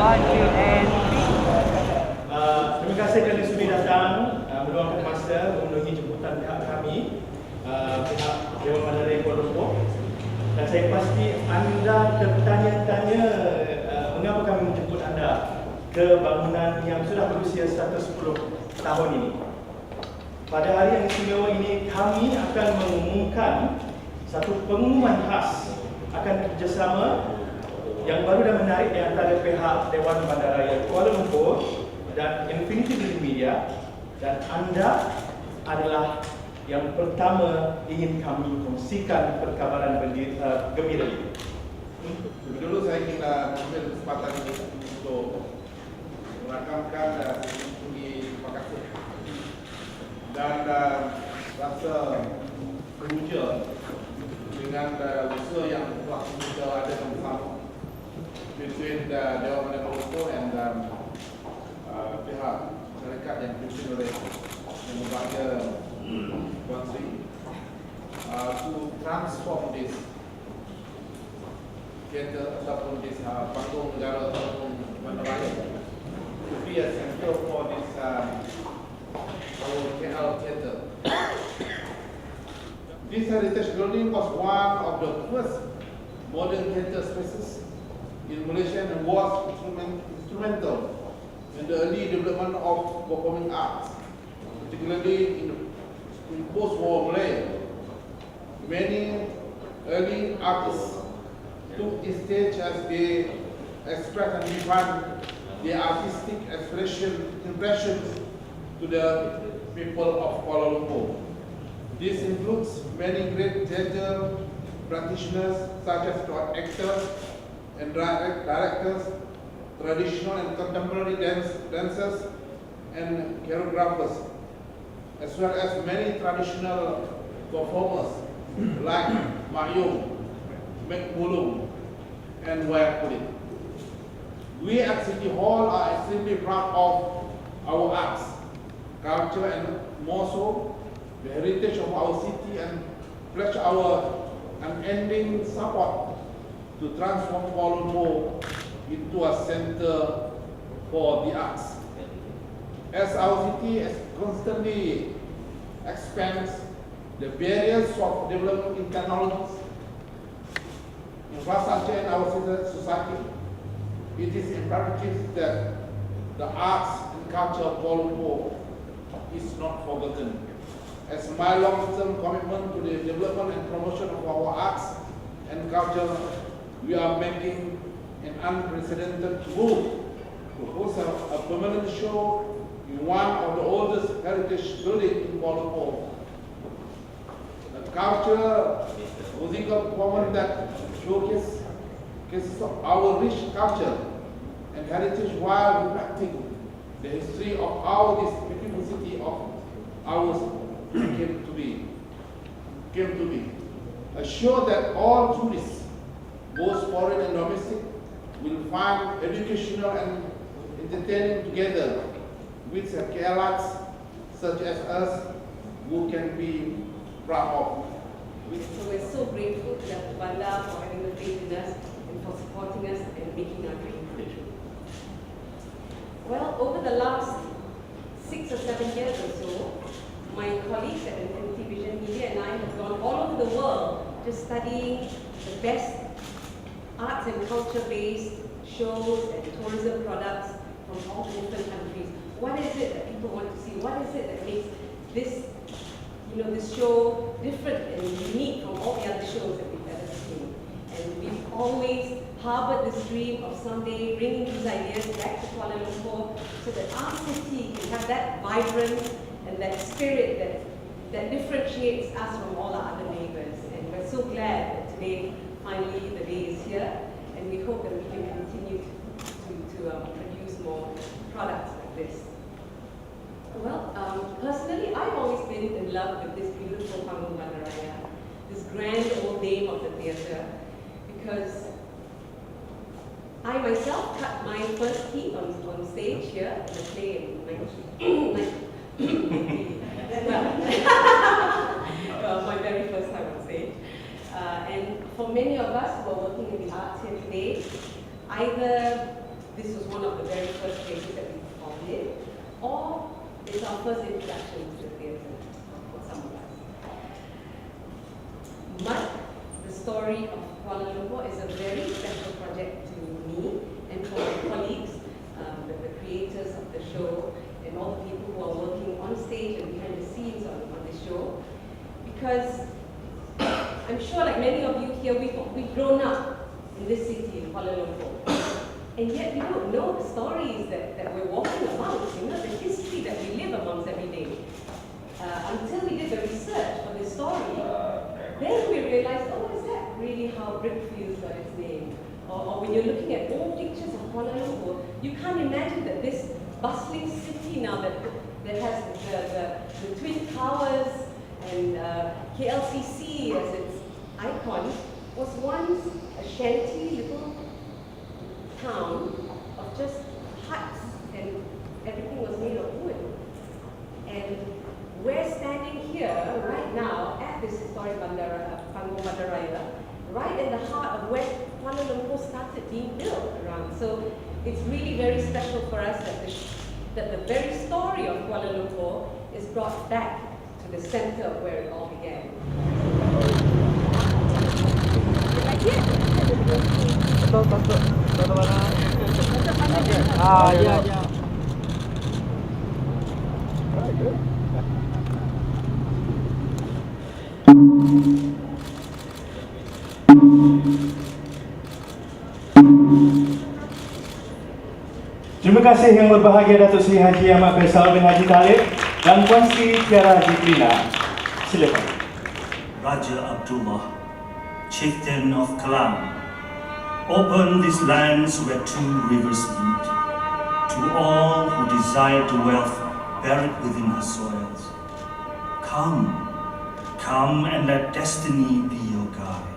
One, two, and three. Terima kasih kerana sudi datang, meluangkan masa memenuhi jemputan pihak kami, pihak Dewan Bandaraya Kuala Lumpur. Dan saya pasti anda tertanya-tanya mengapa kami menjemput anda ke bangunan yang sudah berusia 110 tahun ini. Pada hari yang istimewa ini, kami akan mengumumkan satu pengumuman khas akan kerjasama yang baru dan menarik di antara pihak Dewan Bandaraya Kuala Lumpur dan Infinity Media, dan anda adalah yang pertama ingin kami kongsikan perkabaran gembira ini. Dulu saya ingin mengambil kesempatan ini untuk merakamkan tinggi terima kasih dan rasa teruja dengan usaha yang telah kita ada bersama between Dewan Bandaraya Kuala Lumpur and pihak syarikat yang dipimpin oleh lembaga Tuan Sri to transform this theatre ataupun this panggung negara ataupun Bandaraya to be a center for this our KL theatre. This heritage building was one of the first modern theatre spaces in Malaysia and was instrumental in the early development of performing arts, particularly in post-war Malaya. Many early artists took the stage as they express and define their artistic impressions to the people of Kuala Lumpur. This includes many great theatre practitioners such as actors and directors, traditional and contemporary dancers and choreographers, as well as many traditional performers like Mayung, Mek Mulung, and Wayak Kulit. We at City Hall are extremely proud of our arts, culture, and more so the heritage of our city, and pledge our unending support to transform Kuala Lumpur into a center for the arts. As our city constantly expands the barriers of development in technologies, infrastructure in our society, it is imperative that the arts and culture of Kuala Lumpur is not forgotten. As my long-term commitment to the development and promotion of our arts and culture, we are making an unprecedented move to host a permanent show in one of the oldest heritage buildings in Kuala Lumpur. The culture musical performance that showcases our rich culture and heritage while reflecting the history of how this beautiful city of ours came to be. Assure that all tourists, both foreign and domestic, will find educational and entertaining together with KLites such as us who can be proud of. So we're so grateful to Dr. Banda for having the faith in us and for supporting us and making our dream come true. Well, over the last 6 or 7 years or so, my colleagues at Infinity Vision Media and I have gone all over the world just studying the best arts and culture-based shows and tourism products from all different countries. What is it that people want to see? What is it that makes this, this show different and unique from all the other shows that we've ever seen? And we've always harbored this dream of someday bringing these ideas back to Kuala Lumpur so that our city can have that vibrant and that spirit that differentiates us from all our other neighbors. And we're so glad that today, finally, the day is here, and we hope that we can continue to produce more products like this. Well, personally, I've always been in love with this beautiful panggung Bandaraya, this grand old name of the theatre, because I myself cut my first teeth on stage here in the play well, my very first time on stage. And for many of us who are working in the arts here today, either this was one of the very first places that we performed in, or it's our first introduction to the theatre for some of us. Mud, the story of Kuala Lumpur, is a very special project to me and for my colleagues, the creators of the show, and all the people who are working on stage and behind the scenes on the show. Because I'm sure, like many of you here, we've grown up in this city, in Kuala Lumpur. And yet we don't know the stories that we're walking amongst, you know, the history that we live amongst every day. Until we did the research for this story, then we realized, oh, is that really how Brickfields got its name? Or when you're looking at old pictures of Kuala Lumpur, you can't imagine that this bustling city now that has the Twin Towers and KLCC as its icon was once a shanty little town of just huts, and everything was made of wood. And we're standing here right now at this historic Bandaraya, right in the heart of where Kuala Lumpur started being built around. So it's really very special for us that the very story of Kuala Lumpur is brought back to the center of where it all began. Terima kasih yang berbahagia Datuk Seri Haji Ahmad Faisal bin Haji Talib dan Puan Sri Tiara Haji Prina. Silakan. Raja Abdullah, chieftain of Kelang, open these lands where two rivers meet. To all who desire the wealth buried within her soils, come, come and let destiny be your guide.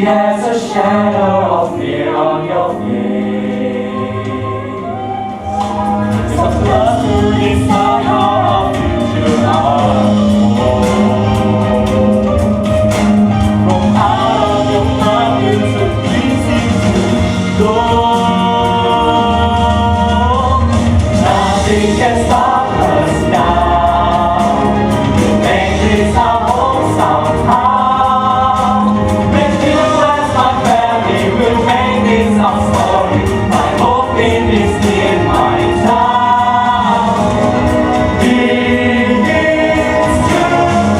There's a shadow of fear on your face. It's a flood to decide how our future From out of your mind, it's a easy to go. Nothing can stop us now. We'll make this our home somehow. We'll make this our story. My hope in this near my town. Begins today.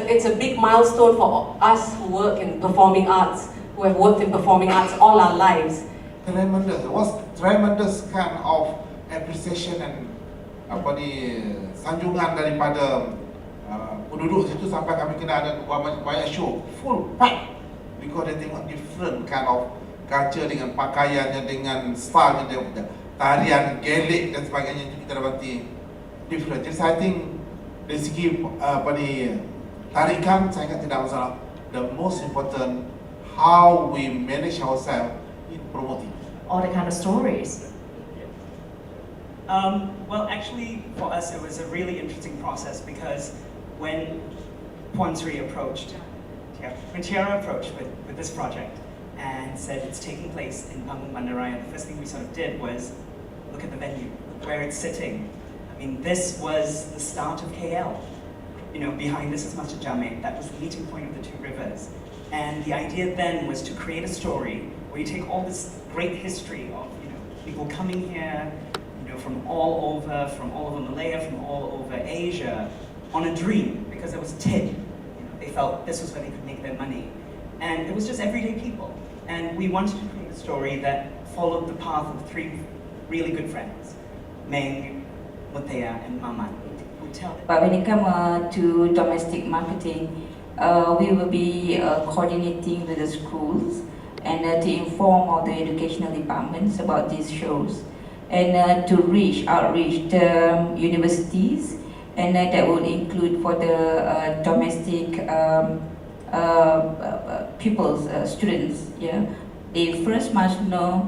It's a big milestone for us who work in performing arts, who have worked in performing arts all our lives. Tremendous. It was tremendous kind of appreciation and sanjungan daripada penduduk situ sampai kami kena ada banyak show full pack because they tengok different kind of culture dengan pakaiannya, dengan style dia, tarian gelik dan sebagainya itu kita dapati different. Jadi saya think dari segi tarikan saya ingat tidak masalah. The most important how we manage ourselves in promoting All the kind of stories. Well, actually, for us, it was a really interesting process because when Puan Sri approached, when Tiara approached with this project and said it's taking place in Bandaraya, the first thing we sort of did was look at the venue, where it's sitting. I mean, this was the start of KL. You know, behind this is Masjid Jame. That was the meeting point of the two rivers. And the idea then was to create a story where you take all this great history of, you know, people coming here, you know, from all over Malaya, from all over Asia, on a dream, because it was tin. You know, they felt this was where they could make their money. And it was just everyday people. And we wanted to create a story that followed the path of three really good friends, Meng, Muthea, and Maman, who tell it. But when it comes to domestic marketing, we will be coordinating with the schools and to inform all the educational departments about these shows, and to outreach the universities, and that will include for the domestic pupils, students. Yeah, they first must know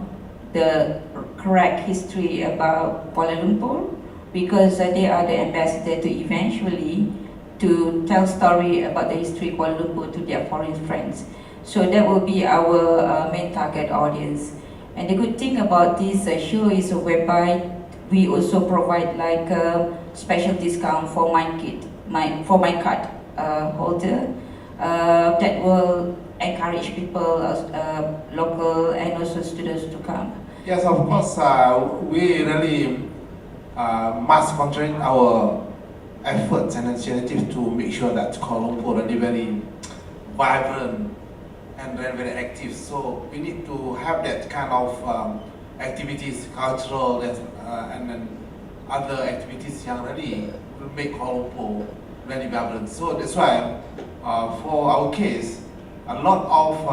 the correct history about Kuala Lumpur, because they are the ambassador to eventually to tell story about the history of Kuala Lumpur to their foreign friends. So that will be our main target audience. And the good thing about this show is whereby we also provide like a special discount for my card holder that will encourage people, local and also students to come. Yes, of course, we really must concentrate our efforts and initiatives to make sure that Kuala Lumpur is very vibrant and very active. So we need to have that kind of activities, cultural and then other activities yang really will make Kuala Lumpur very vibrant. So that's why for our case, a lot of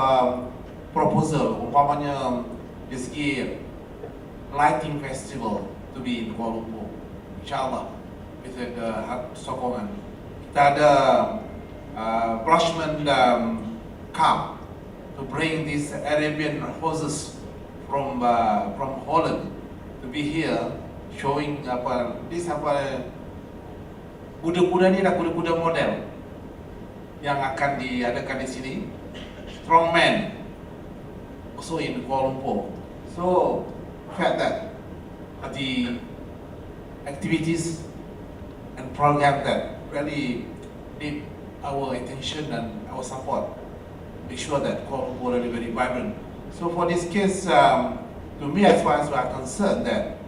proposal, umpamanya dari segi lighting festival to be in Kuala Lumpur, insyaAllah kita ada sokongan. Kita ada Perasmian camp to bring these Arabian horses from Holland to be here, showing kuda-kuda ni adalah kuda-kuda model yang akan diadakan di sini. Strongman also in Kuala Lumpur. So fact that the activities and programs that really need our attention and our support, make sure that Kuala Lumpur is very vibrant. So for this case, to me as far as we are concerned, that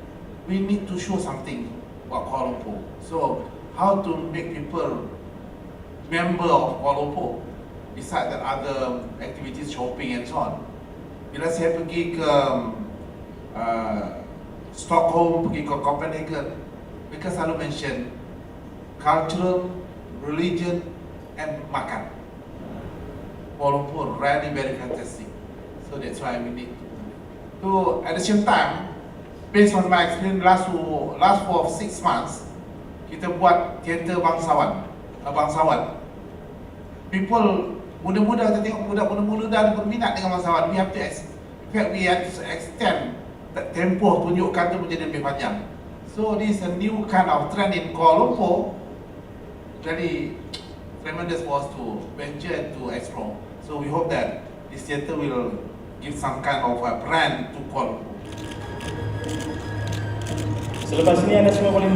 we need to show something about Kuala Lumpur. So how to make people member of Kuala Lumpur, besides that other activities, shopping and so on. Bila saya pergi ke Stockholm, pergi ke Copenhagen, mereka selalu mention cultural, religion and makan. Kuala Lumpur really very fantastic. So that's why we need to at the same time, based on my experience last 4 or 6 months, kita buat teater bangsawan. People muda-muda, kita tengok muda dan berminat dengan bangsawan. We have to extend that tempoh tunjukkan tu menjadi lebih panjang. So this is a new kind of trend in Kuala Lumpur. Really tremendous for us to venture and to explore. So we hope that this theatre will give some kind of a brand to Kuala Lumpur. Selepas ini anda semua boleh